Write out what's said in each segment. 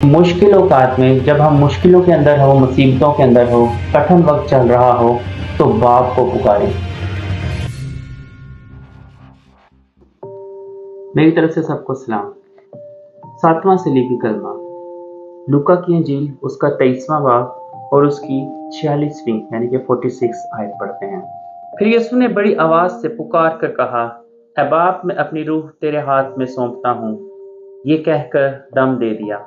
मुश्किल औकात में जब हम मुश्किलों के अंदर हो, मुसीबतों के अंदर हो, कठिन वक्त चल रहा हो, तो बाप को पुकारें। मेरी तरफ से सबको सलाम। 7वां सलीबी कलमा, लूका की इंजील उसका 23वां बाब और उसकी 46वीं यानी कि 46 आयत पढ़ते हैं। फिर यीशु ने बड़ी आवाज से पुकार कर कहा, ऐ बाप, मैं अपनी रूह तेरे हाथ में सौंपता हूँ। ये कहकर दम दे दिया।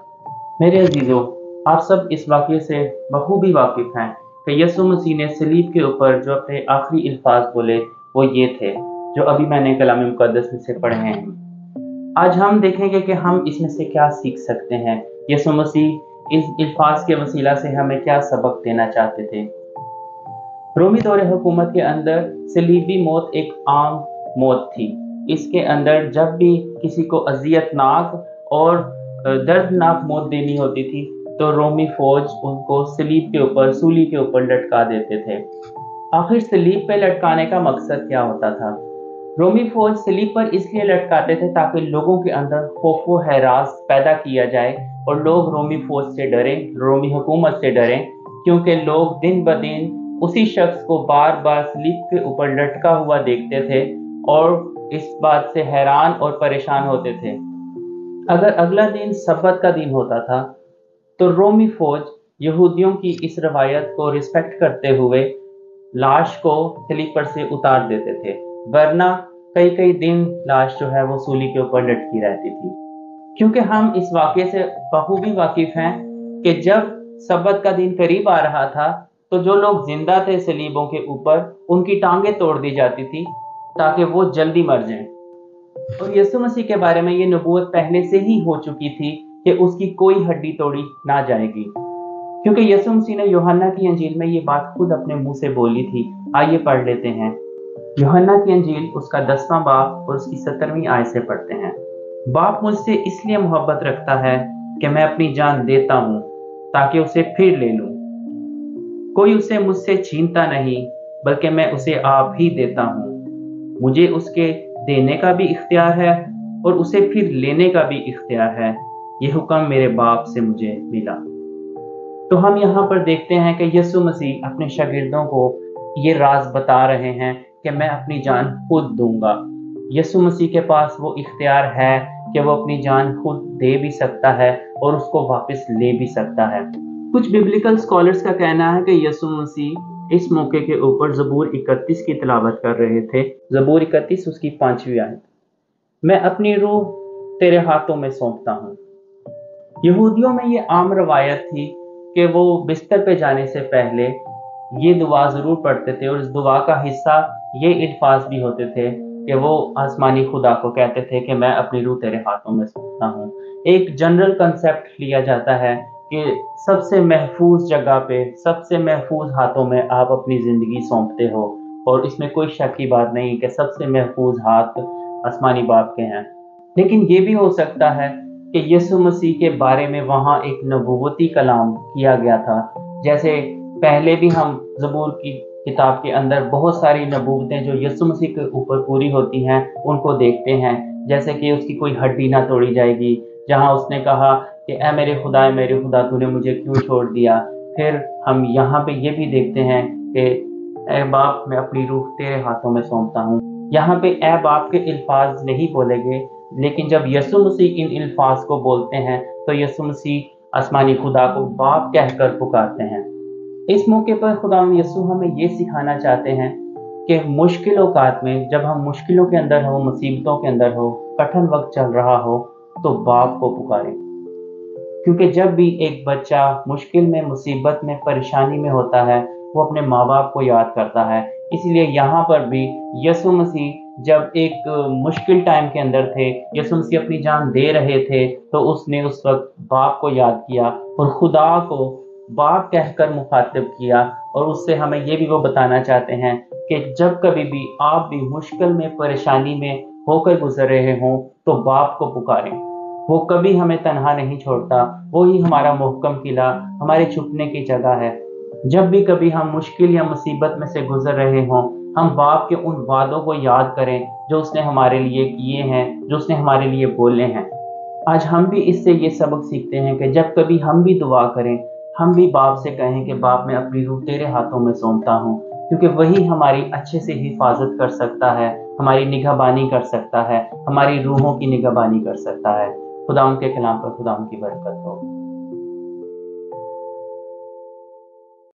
मेरे अजीजों, आप सब इस वाक़े से बखूबी वाकिफ हैं कि यीशु मसीह ने सलीब के ऊपर जो अपने आखिरी अल्फाज बोले वो ये थे जो अभी मैंने कलाम मुक़द्दस में से पढ़े हैं। आज हम देखेंगे कि हम इसमें से क्या सीख सकते हैं। यीशु मसीह इस अल्फाज के वसीला से हमें क्या सबक देना चाहते थे। रोमी दौरे हुकूमत के अंदर सलीबी मौत एक आम मौत थी। इसके अंदर जब भी किसी को अजियतनाक और दर्दनाक मौत देनी होती थी तो रोमी फौज उनको सलीब के ऊपर, सूली के ऊपर लटका देते थे। आखिर सलीब पे लटकाने का मकसद क्या होता था? रोमी फौज सलीब पर इसलिए लटकाते थे ताकि लोगों के अंदर खौफ व हैरास पैदा किया जाए और लोग रोमी फौज से डरें, रोमी हुकूमत से डरें, क्योंकि लोग दिन ब दिन उसी शख्स को बार बार सलीब के ऊपर लटका हुआ देखते थे और इस बात से हैरान और परेशान होते थे। अगर अगला दिन सब्बत का दिन होता था तो रोमी फौज यहूदियों की इस रवायत को रिस्पेक्ट करते हुए लाश को सलीब पर से उतार देते थे, वरना कई कई दिन लाश जो है वो सूली के ऊपर लटकी रहती थी। क्योंकि हम इस वाक़े से बखूबी वाकिफ हैं कि जब सब्बत का दिन करीब आ रहा था तो जो लोग जिंदा थे सलीबों के ऊपर, उनकी टांगें तोड़ दी जाती थी ताकि वो जल्दी मर जाएं। और यीशु मसीह के बारे में ये नबूवत पहले से ही हो चुकी थी कि उसकी कोई हड्डी तोड़ी ना जाएगी, क्योंकि यीशु मसीह ने यूहन्ना की इंजील में ये बात खुद अपने मुंह से बोली थी। आइए पढ़ लेते हैं। यूहन्ना की इंजील उसका 10वां बाब और उसकी 17वीं आयत से पढ़ते हैं। बाप मुझसे इसलिए मोहब्बत रखता है कि मैं अपनी जान देता हूँ ताकि उसे फिर ले लूँ। कोई उसे मुझसे छीनता नहीं, बल्कि मैं उसे आप ही देता हूँ। मुझे उसके देने का भी इख्तियार है और उसे फिर लेने का भी इख्तियार है। ये हुक्म मेरे बाप से मुझे मिला। तो हम यहाँ पर देखते हैं कि यीशु मसीह अपने शागिर्दों को ये राज बता रहे हैं कि मैं अपनी जान खुद दूंगा। यीशु मसीह के पास वो इख्तियार है कि वो अपनी जान खुद दे भी सकता है और उसको वापस ले भी सकता है। कुछ बिब्लिकल स्कॉलर्स का कहना है कि यीशु मसीह इस मौके के ऊपर ज़बूर 31 की तिलावत कर रहे थे। ज़बूर 31 उसकी 5वीं आयत, मैं अपनी रूह तेरे हाथों में सौंपता हूँ। यहूदियों में ये आम रवायत थी कि वो बिस्तर पे जाने से पहले ये दुआ ज़रूर पढ़ते थे और इस दुआ का हिस्सा ये अल्फाज भी होते थे कि वो आसमानी खुदा को कहते थे कि मैं अपनी रूह तेरे हाथों में सौंपता हूँ। एक जनरल कंसेप्ट लिया जाता है कि सबसे महफूज जगह पे, सबसे महफूज हाथों में आप अपनी ज़िंदगी सौंपते हो, और इसमें कोई शक की बात नहीं कि सबसे महफूज हाथ आसमानी बाप के हैं। लेकिन ये भी हो सकता है कि यीशु मसीह के बारे में वहाँ एक नबूवती कलाम किया गया था। जैसे पहले भी हम ज़बूर की किताब के अंदर बहुत सारी नबूवतें जो यीशु मसीह के ऊपर पूरी होती हैं उनको देखते हैं। जैसे कि उसकी कोई हड्डी ना तोड़ी जाएगी, जहाँ उसने कहा कि ऐ मेरे खुदा तूने मुझे क्यों छोड़ दिया। फिर हम यहाँ पे ये भी देखते हैं कि ऐ बाप, मैं अपनी रूह तेरे हाथों में सौंपता हूँ। यहाँ पे ऐ बाप के अल्फाज नहीं बोले गए, लेकिन जब यीशु मसीह इन अल्फाज को बोलते हैं तो यीशु मसीह आसमानी खुदा को बाप कहकर पुकारते हैं। इस मौके पर खुदा यीशु हमें ये सिखाना चाहते हैं कि मुश्किल औकात में जब हम मुश्किलों के अंदर हो, मुसीबतों के अंदर हो, कठिन वक्त चल रहा हो, तो बाप को पुकारें। क्योंकि जब भी एक बच्चा मुश्किल में, मुसीबत में, परेशानी में होता है, वो अपने माँ बाप को याद करता है। इसलिए यहाँ पर भी यीशु मसीह जब एक मुश्किल टाइम के अंदर थे, यीशु मसीह अपनी जान दे रहे थे, तो उसने उस वक्त बाप को याद किया और खुदा को बाप कहकर मुखातिब किया। और उससे हमें ये भी वो बताना चाहते हैं कि जब कभी भी आप भी मुश्किल में, परेशानी में होकर गुजर रहे हों तो बाप को पुकारें। वो कभी हमें तन्हा नहीं छोड़ता, वो ही हमारा मुहकम किला, हमारे छुपने की जगह है। जब भी कभी हम मुश्किल या मुसीबत में से गुजर रहे हों, हम बाप के उन वादों को याद करें जो उसने हमारे लिए किए हैं, जो उसने हमारे लिए बोले हैं। आज हम भी इससे ये सबक सीखते हैं कि जब कभी हम भी दुआ करें, हम भी बाप से कहें कि बाप मैं अपनी रूह तेरे हाथों में सौंपता हूँ, क्योंकि वही हमारी अच्छे से हिफाजत कर सकता है, हमारी निगहबानी कर सकता है, हमारी रूहों की निगहबानी कर सकता है। खुदा उनके कलाम पर खुदा उनकी बरकत हो।